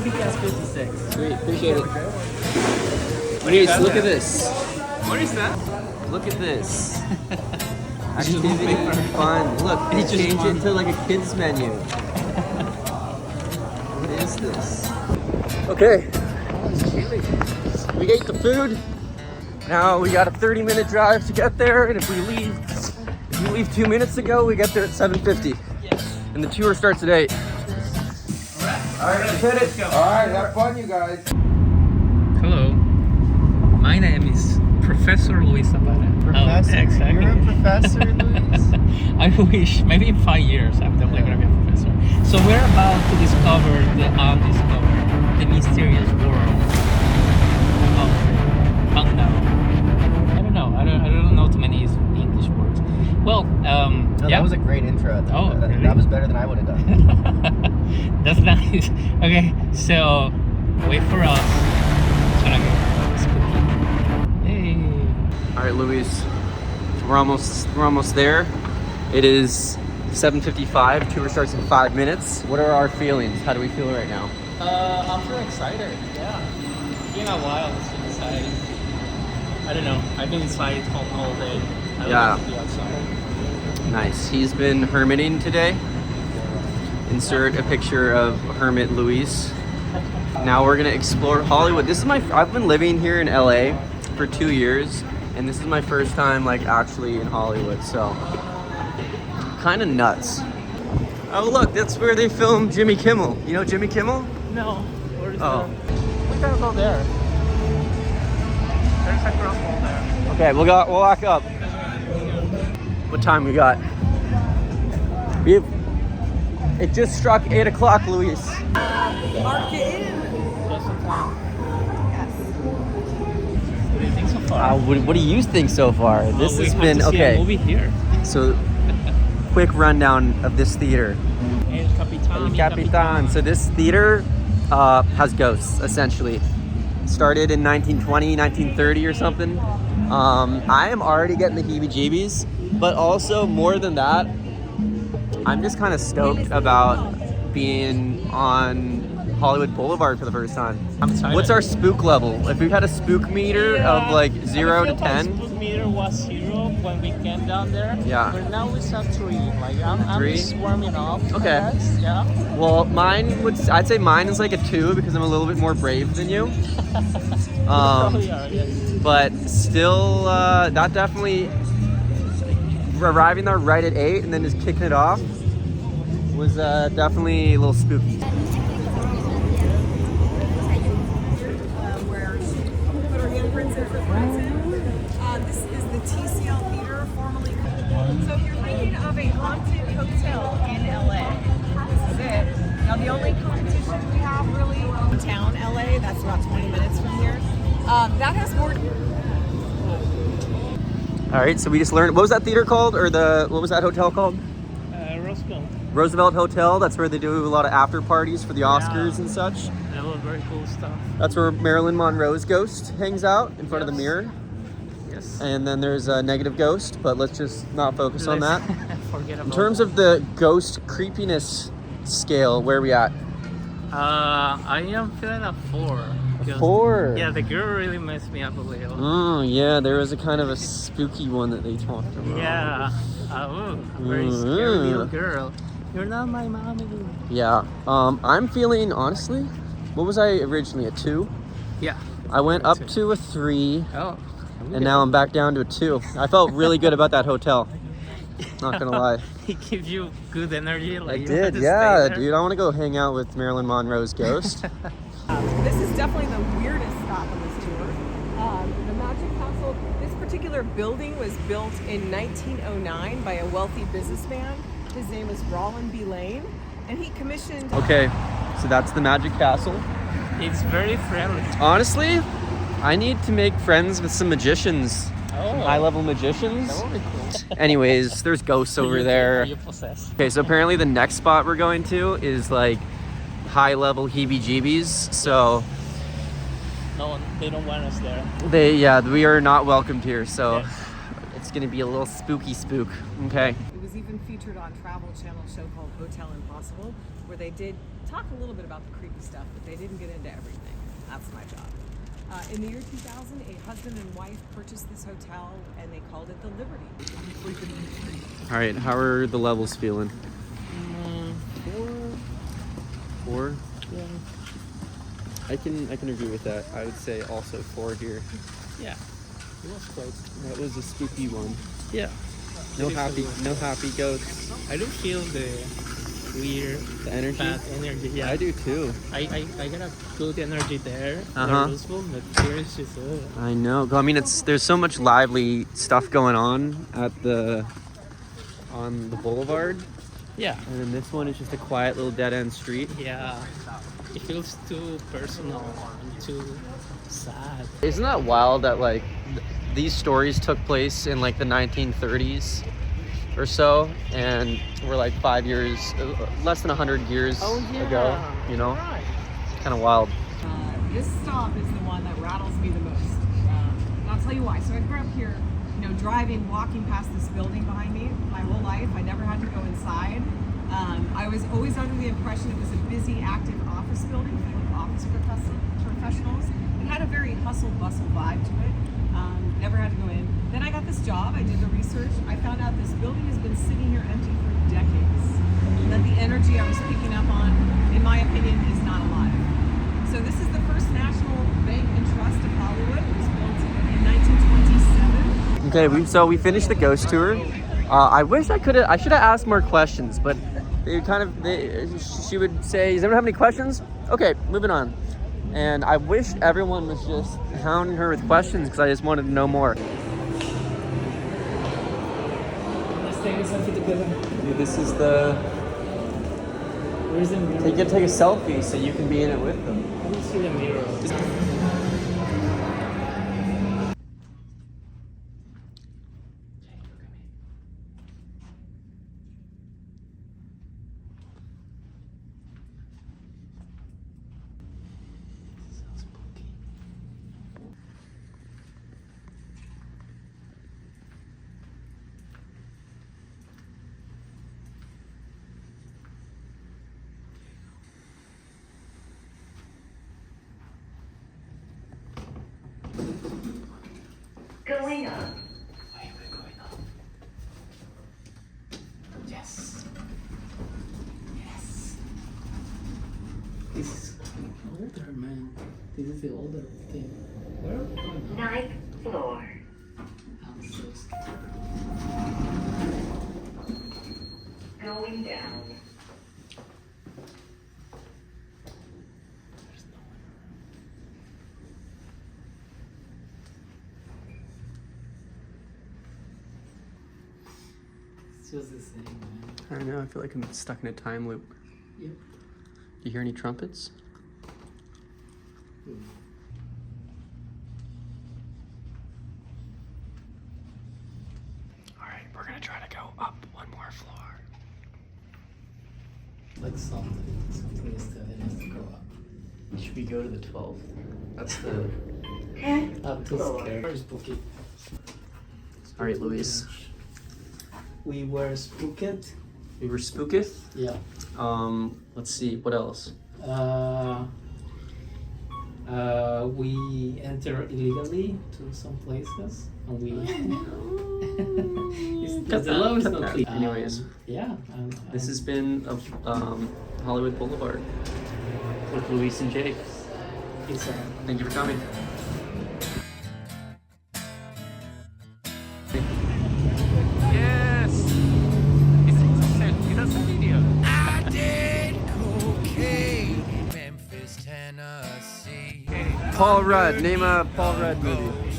the BTS 56. Sweet, appreciate it. Luis, look at this. What is that? Look at this. Just Activity, paper. fun. Look, they It's just changed fun. it to like a kids menu. What is this? Okay. We ate the food. Now we got a 30-minute drive to get there, and if we leave 2 minutes ago, we get there at 7:50. Yes. And the tour starts at 8. Alright, let's hit it. Alright, have fun, you guys. Hello. My name is Professor Luis Zapata. Professor? Oh, exactly. You're a professor, Luis? I wish. Maybe in 5 years I'm definitely going to be a professor. So we're about to discover the undiscovered, the mysterious world of Gangnam. I don't know. I don't know too many English words. Well, No, yeah. that was a great intro. Oh, really? That was better than I would have done. That's nice. Okay, so wait for us. It's gonna get spooky. Hey. All right, Luis. We're almost there. It is 7:55. Tour starts in 5 minutes. What are our feelings? How do we feel right now? I'm so excited. Yeah. It's been a while since I don't know. I've been inside all day. I Yeah. love to be outside. Nice. He's been hermiting today. Insert a picture of Hermit Luis. Now we're gonna explore Hollywood. I've been living here in LA for 2 years, and this is my first time like actually in Hollywood, so kind of nuts. Oh look, that's where they filmed Jimmy Kimmel. You know Jimmy Kimmel? No. Where's Oh. we gotta go there. There's a girl hole there. Okay, we'll walk up. What time we got? It just struck 8 o'clock, Luis. Mark it in. Just in time. Yes. What do you think so far? What do you think so far? This We has have been to see a okay. movie here. So, quick rundown of this theater. El Capitan. El Capitan. So this theater has ghosts, essentially. Started in 1920, 1930 or something. I am already getting the heebie-jeebies, but also more than that, I'm just kind of stoked about being on Hollywood Boulevard for the first time. I'm excited. What's our spook level? If we had a spook meter of like 0 to 10? My spook meter was 0 when we came down there. Yeah. But now it's at 3. Like I'm 3? just warming up. Okay. I guess. Yeah. Well, I'd say mine is like a 2 because I'm a little bit more brave than you. Probably are, yes. But still, that definitely arriving there right at 8 and then just kicking it off was definitely a little spooky. Where put our handprints in for forensic. This is the TCL Theater, formerly. So if you're thinking of a haunted hotel in LA, this is it. Now the only competition we have really downtown LA, that's about 20 minutes from here. That has more. All right, so we just learned, what was that theater called? Or what was that hotel called? Roosevelt. Roosevelt Hotel. That's where they do a lot of after parties for the Oscars and such. That was very cool stuff. That's where Marilyn Monroe's ghost hangs out in front of the Yes. mirror. Yes. And then there's a negative ghost, but let's just not focus on that. Forget about In terms of the ghost creepiness scale, where are we at? I am feeling a 4. because- 4. Yeah, the girl really messed me up a little. Oh, yeah, there was a kind of a spooky one that they talked about. Yeah. A very scary little Mm. girl. You're not my mommy. Yeah. I'm feeling, honestly, what was I originally, a 2? Yeah. I went up 2. to a 3, Oh. and now I'm back down to a 2. I felt really good about that hotel. Not gonna lie. It gives you good energy. I Like you did, have to yeah, stay there. dude. I want to go hang out with Marilyn Monroe's ghost. This is definitely the weirdest stop on this tour. The Magic Castle, this particular building was built in 1909 by a wealthy businessman. His name is Rollin B. Lane, and he commissioned... Okay, so that's the Magic Castle. It's very friendly. Honestly, I need to make friends with some magicians, Oh. high-level magicians. That would be cool. Anyways, there's ghosts over Are there. you possessed? Okay, so apparently the next spot we're going to is like high-level heebie-jeebies. So No one. They don't want us there. we are not welcomed here. So Yes. it's It's gonna be a little spooky spook. Okay. It was even featured on Travel Channel show called Hotel Impossible, where they did talk a little bit about the creepy stuff, but they didn't get into everything. That's my job. In the year 2000, a husband and wife purchased this hotel and they called it the Liberty. All right, how are the levels feeling? 4? Yeah. I can agree with that. I would say also 4 here. Yeah. It was close. That was a spooky one. Yeah. No happy ghosts. I do feel the weird, The energy. bad energy. Yeah. I do too. I got a good energy there. Uh-huh. Useful, but here it's just. I know. I mean, there's so much lively stuff going on on the boulevard, Yeah. and then this one is just a quiet little dead end street. Yeah. It feels too personal and too sad. Isn't that wild that like these stories took place in like the 1930s or so, and we're like 5 years, less than 100 years ago, you know? Right. Kind of wild. This stop is the one that rattles me the most. And I'll tell you why. So I grew up here, you know, walking past this building behind me my whole life. I never had to go inside. I was always under the impression it was a busy, active office building full of office professionals. It had a very hustle bustle vibe to it. Never had to go in. Then I got this job. I did the research. I found out this building has been sitting here empty for decades. And that the energy I was picking up on, in my opinion, is not alive. So this is the first National Bank and Trust of Hollywood. It was built in 1927. Okay, we finished the ghost tour. I wish I should have asked more questions, but she would say, "Does anyone have any questions?" Okay, moving on. And I wish everyone was just hounding her with questions because I just wanted to know more. This is the. Where's the mirror? You gotta take a selfie so you can be in it with them. I don't see the mirror. Going up. Wait, we're going up. Yes. Yes. This is older, man. This is the older thing. Where are we going? 9th floor. I'm so scared. Going down. There's no one. It's just the same, man. I don't know. I feel like I'm stuck in a time loop. Yep. Do you hear any trumpets? All right, we're gonna try to go up one more floor. Like something is still, it has to go up. Should we go to the 12th? That's the. I'm too scared. Where's Bookie? All right, Luis. We were spooked. We were spooketh. Yeah. Let's see. What else? We enter illegally to some places, and we. Because the law is cut not that. clear. Anyways. Yeah. This has been Hollywood Boulevard with Luis and Jake. It's Thank you for coming. Yes. It's a video. I did cocaine in Memphis, Tennessee. Paul Rudd. Name a Paul Rudd movie.